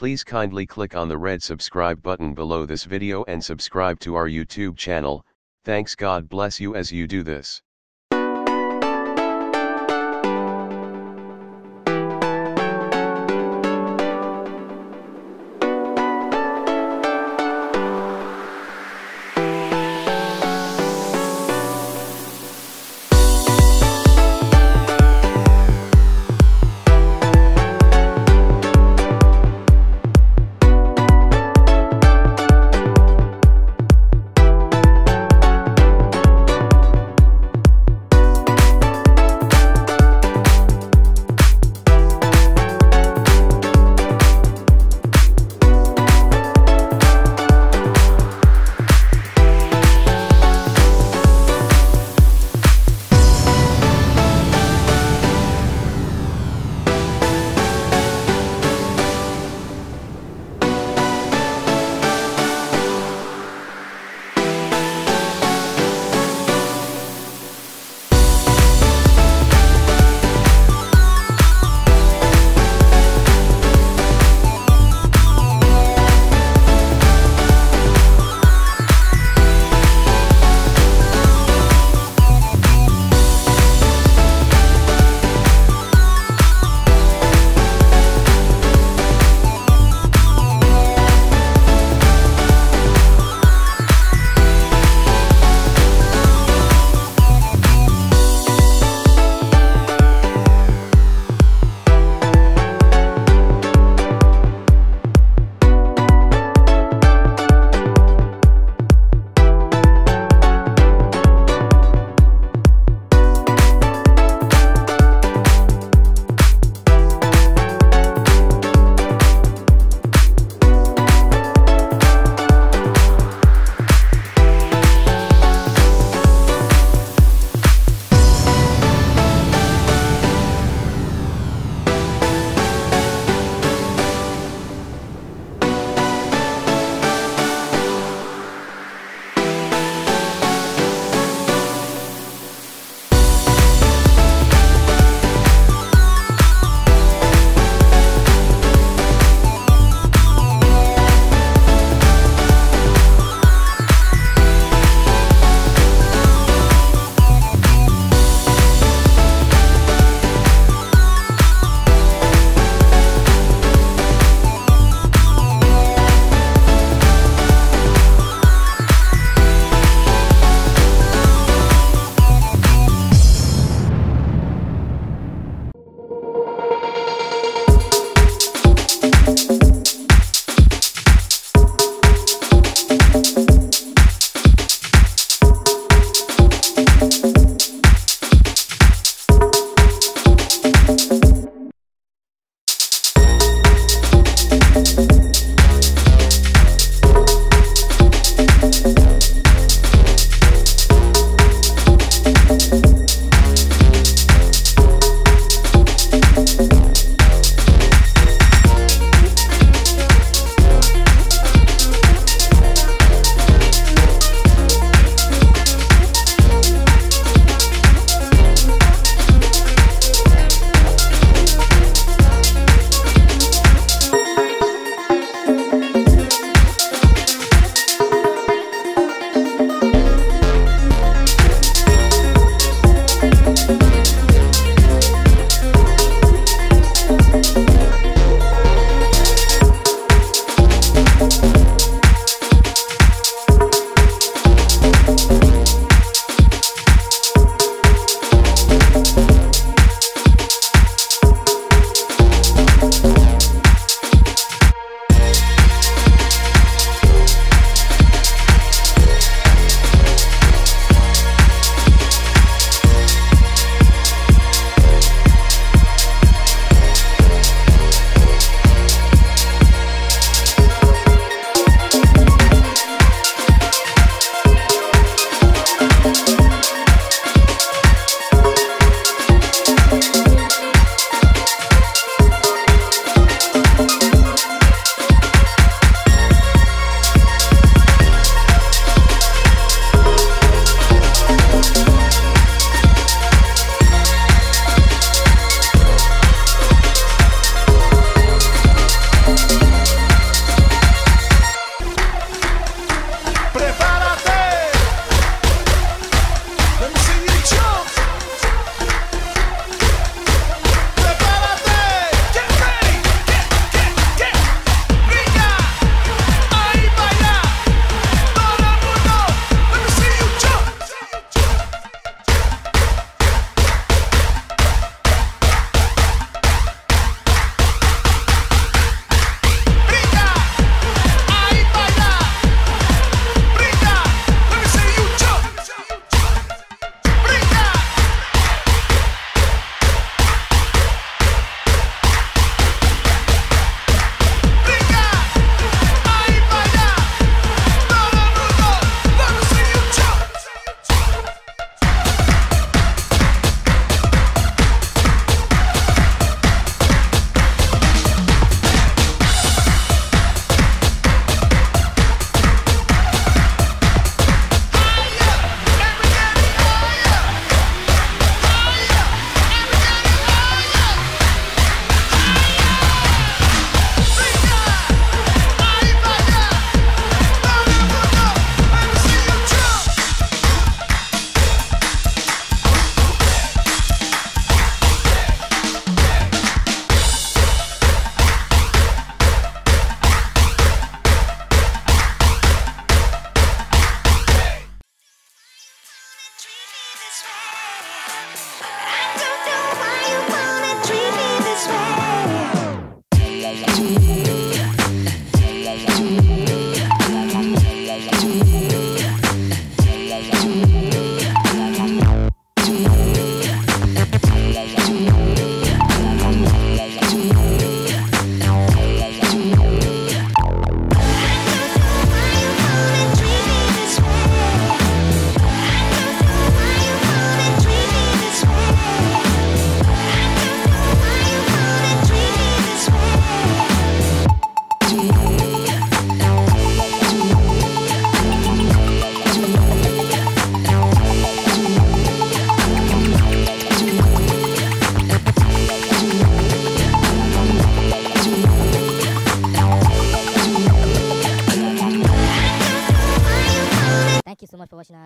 Please kindly click on the red subscribe button below this video and subscribe to our YouTube channel. Thanks, God bless you as you do this.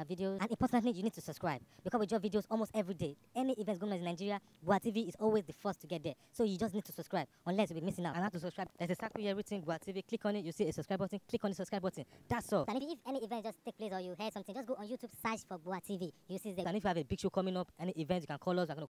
videos. And importantly, you need to subscribe because we drop videos almost every day. Any events going on in Nigeria, Gua TV is always the first to get there. So you just need to subscribe unless you'll be missing out. And how to subscribe? There's a circle here written Gua TV. Click on it, you see a subscribe button. Click on the subscribe button. That's all. And if any event just take place or you heard something, just go on YouTube, search for Gua TV. You see the. And if you have a big show coming up, any event, you can call us. We're going to